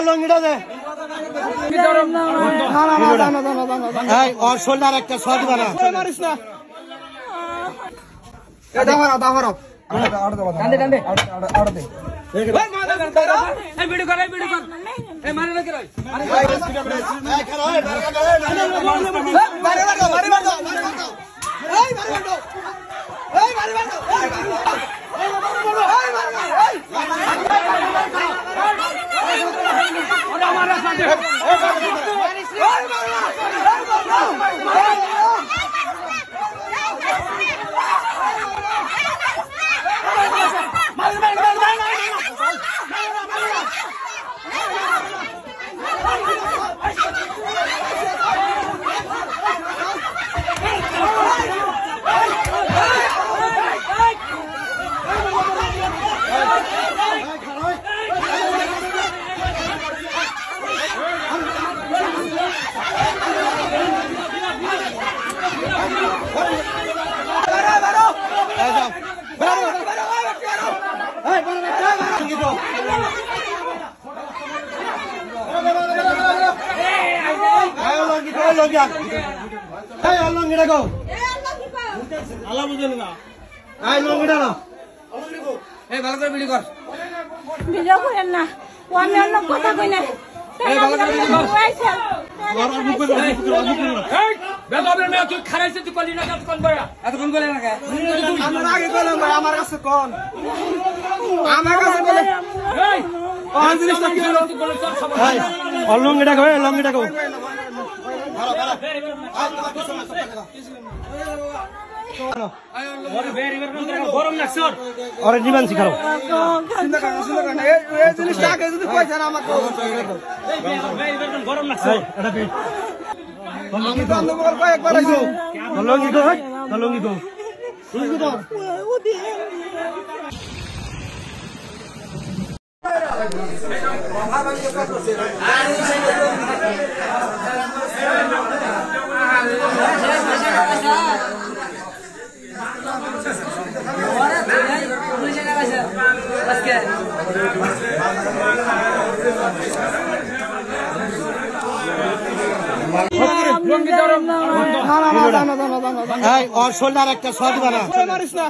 লঙ্গিটা দে ওর shoulder একটা shot বানা মারিস না ভিডিও করেন না অন্য অন্য কথা কই না লঙ্গিটা কো লঙ্গিটা কো গরম লাগছে ওরে জীবন শিখাও গরম লাগছে লঙ্গি কো লঙ্গি কো ওর শোল্ডার একটা শট বানা মারিস না